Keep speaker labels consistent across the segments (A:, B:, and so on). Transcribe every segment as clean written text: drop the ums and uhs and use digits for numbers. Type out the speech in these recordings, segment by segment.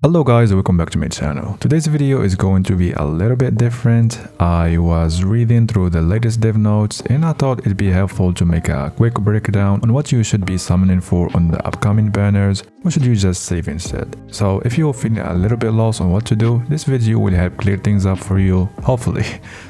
A: Hello guys, welcome back to my channel. Today's video is going to be a little bit different. I was reading through the latest dev notes and I thought it'd be helpful to make a quick breakdown on what you should be summoning for on the upcoming banners, or should you just save instead. So if you're feeling a little bit lost on what to do, this video will help clear things up for you, hopefully.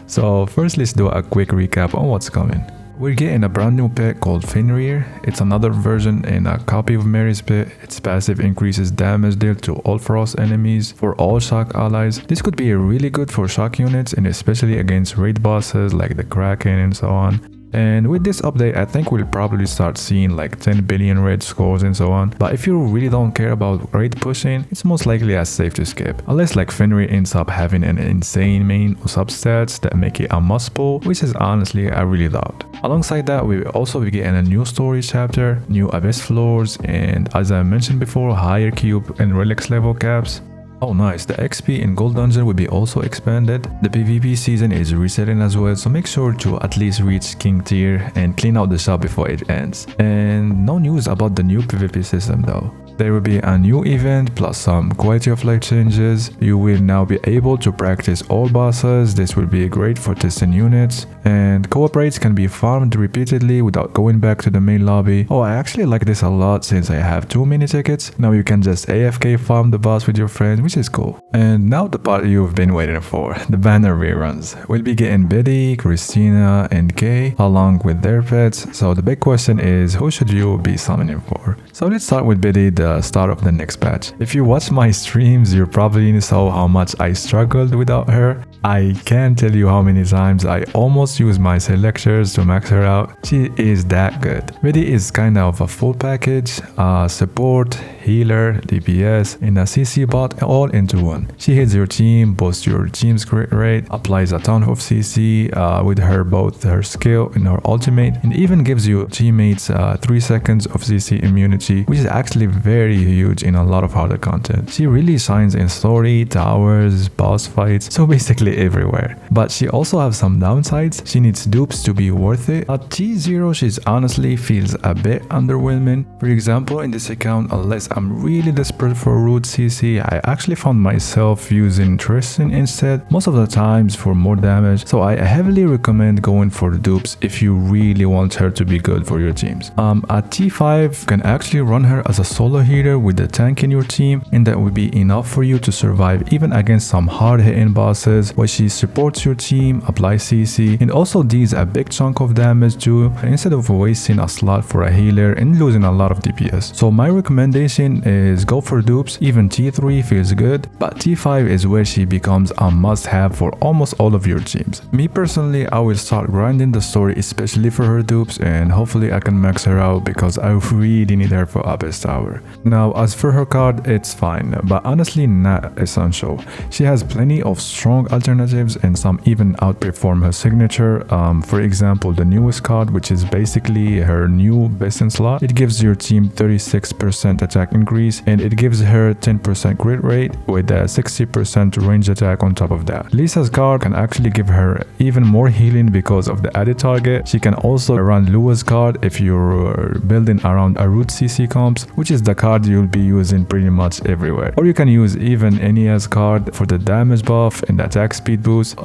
A: So first, let's do a quick recap on what's coming. We're getting a brand new pet called Fenrir. It's another version and a copy of Mary's pet. Its passive increases damage dealt to all frost enemies for all shock allies. This could be really good for shock units and especially against raid bosses like the Kraken and so on. And with this update, I think we'll probably start seeing like 10 billion raid scores and so on. But if you really don't care about raid pushing, it's most likely as safe to skip. Unless like Fenrir ends up having an insane main or substats that make it a must pull, which is honestly I really doubt. Alongside that, we will also be getting a new story chapter, new abyss floors, and as I mentioned before, higher cube and relics level caps. Oh nice, the XP in Gold Dungeon will be also expanded. The PvP season is resetting as well, so make sure to at least reach King tier and clean out the shop before it ends. And no news about the new PvP system though. There will be a new event plus some quality of life changes. You will now be able to practice all bosses. This will be great for testing units. And co-op raids can be farmed repeatedly without going back to the main lobby. Oh, I actually like this a lot since I have too many tickets. Now you can just AFK farm the boss with your friends, which is cool. And now the part you've been waiting for, the banner reruns. We'll be getting Bedivere, Christina, and Kay along with their pets. So the big question is, who should you be summoning for? So let's start with Bedivere, the start of the next patch. If you watch my streams, you probably saw how much I struggled without her. I can't tell you how many times I almost used my selectors to max her out. She is that good. Bedivere is kind of a full package, support, healer, DPS, and a CC bot all into one. She hits your team, boosts your team's crit rate, applies a ton of CC with her both her skill and her ultimate, and even gives you teammates 3 seconds of CC immunity, which is actually very huge in a lot of harder content. She really shines in story, towers, boss fights, so basically everywhere. But she also has some downsides. She needs dupes to be worth it. At T0, she's honestly feels a bit underwhelming. For example, in this account, unless I'm really desperate for root CC, I actually found myself using Tristan instead most of the times for more damage. So I heavily recommend going for dupes if you really want her to be good for your teams. At T5, can actually run her as a solo healer with the tank in your team, and that will be enough for you to survive even against some hard-hitting bosses, where she supports your team, applies CC, and also deals a big chunk of damage too, instead of wasting a slot for a healer and losing a lot of DPS. So my recommendation is go for dupes. Even T3 feels good, but T5 is where she becomes a must-have for almost all of your teams. Me personally, I will start grinding the story especially for her dupes, and hopefully I can max her out because I really need her for Abyss Tower. Now as for her card, it's fine, but honestly not essential. She has plenty of strong alternatives and some even outperform her signature. For example, the newest card, which is basically her new best in slot, it gives your team 36% attack increase, and it gives her 10% crit rate with a 60% range attack on top of that. Lisa's card can actually give her even more healing because of the added target. She can also run Lua's card if you're building around a root CC comps, which is the card you'll be using pretty much everywhere. Or you can use even Enya's card for the damage buff and the attack speed boost.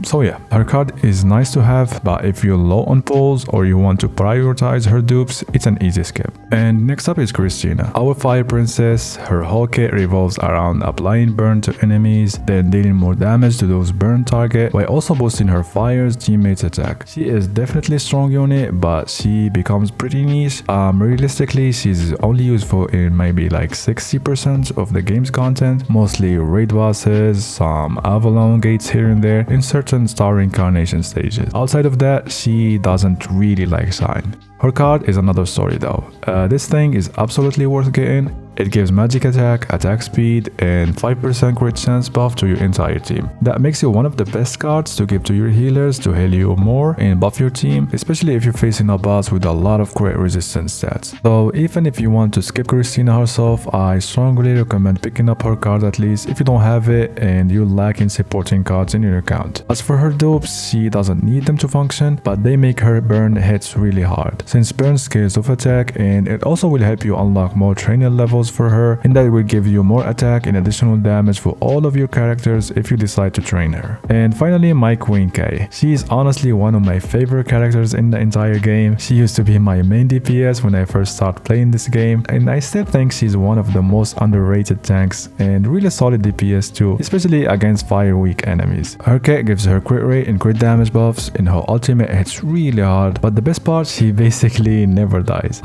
A: So yeah, her card is nice to have, but if you're low on pulls or you want to prioritize her dupes, it's an easy skip. And next up is Christina, our fire princess. Her whole kit revolves around applying burn to enemies, then dealing more damage to those burn target while also boosting her fire's teammates attack. She is definitely a strong unit, but she becomes pretty niche. Realistically, she's only useful in maybe like 60% of the game's content, mostly raid bosses, some Avalon gates here and there, in certain star incarnation stages. Outside of that, she doesn't really like shine. Her card is another story though. This thing is absolutely worth getting. It gives magic attack, attack speed, and 5% crit chance buff to your entire team. That makes it one of the best cards to give to your healers to heal you more and buff your team, especially if you're facing a boss with a lot of crit resistance stats. So even if you want to skip Christina herself, I strongly recommend picking up her card at least if you don't have it and you lack in supporting cards in your account. As for her dupes, she doesn't need them to function, but they make her burn hits really hard, since burn scales of attack, and it also will help you unlock more trainer levels boost for her, and that will give you more attack and additional damage for all of your characters if you decide to train her. And finally, my Queen K. She is honestly one of my favorite characters in the entire game. She used to be my main DPS when I first started playing this game, and I still think she's one of the most underrated tanks and really solid DPS too, especially against fire weak enemies. Her K gives her crit rate and crit damage buffs, and her ultimate hits really hard, but the best part, she basically never dies.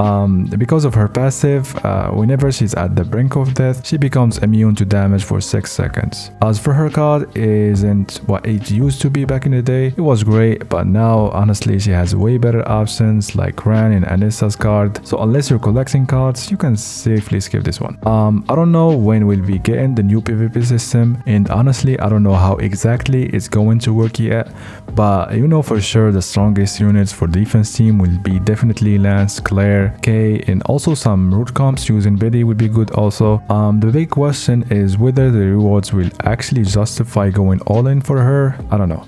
A: Because of her passive, whenever she's at the brink of death, she becomes immune to damage for 6 seconds. As for her card, isn't what it used to be back in the day. It was great, but now honestly she has way better options like Ran and Anissa's card, so unless you're collecting cards, you can safely skip this one. I don't know when we'll be getting the new PvP system, and honestly I don't know how exactly it's going to work yet, but you know for sure the strongest units for defense team will be definitely Lance, Claire, Kay, and also some root comps using Biddy would be good also. The big question is whether the rewards will actually justify going all in for her. I don't know.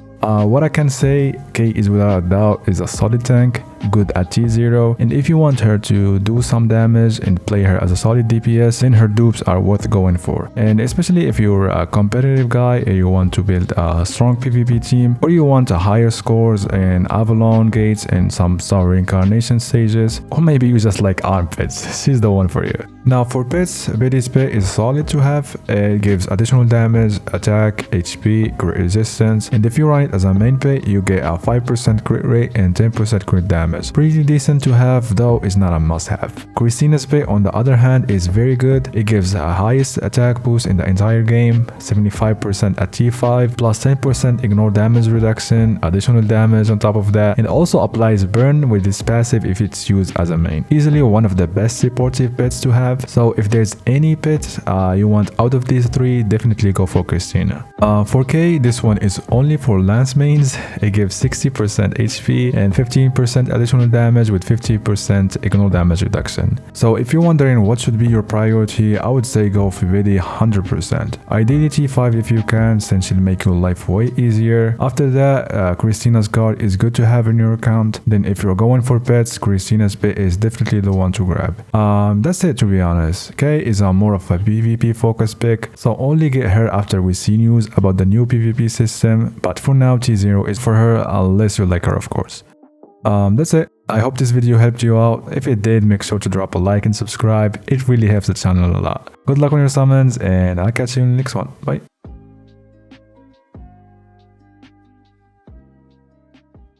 A: What I can say, Kay is without a doubt is a solid tank, good at T0, and if you want her to do some damage and play her as a solid DPS, then her dupes are worth going for. And especially if you're a competitive guy and you want to build a strong PvP team, or you want a higher scores in Avalon gates and some star reincarnation stages, or maybe you just like armpits, she's the one for you. Now for pets, Biddy's pet is solid to have. It gives additional damage, attack, HP, crit resistance, and if you run it as a main pet, you get a 5% crit rate and 10% crit damage. Pretty decent to have, though it's not a must-have. Christina's pet on the other hand is very good. It gives the highest attack boost in the entire game, 75% at T5, plus 10% ignore damage reduction, additional damage on top of that, and also applies burn with this passive if it's used as a main. Easily one of the best supportive pets to have, so if there's any pet you want out of these three, definitely go for Christina. For K, this one is only for Lance mains. It gives 60% HP and 15% additional damage with 50% ignore damage reduction. So if you're wondering what should be your priority, I would say go for Biddy 100%. Ideally T5 if you can, since she'll make your life way easier. After that, Christina's card is good to have in your account. Then if you're going for pets, Christina's pet is definitely the one to grab. That's it, to be honest. K is a more of a PvP focused pick, so only get her after we see news about the new PvP system, but for now T0 is for her unless you like her, of course. That's it. I hope this video helped you out. If it did, make sure to drop a like and subscribe. It really helps the channel a lot. Good luck on your summons, and I'll catch you in the next one. Bye.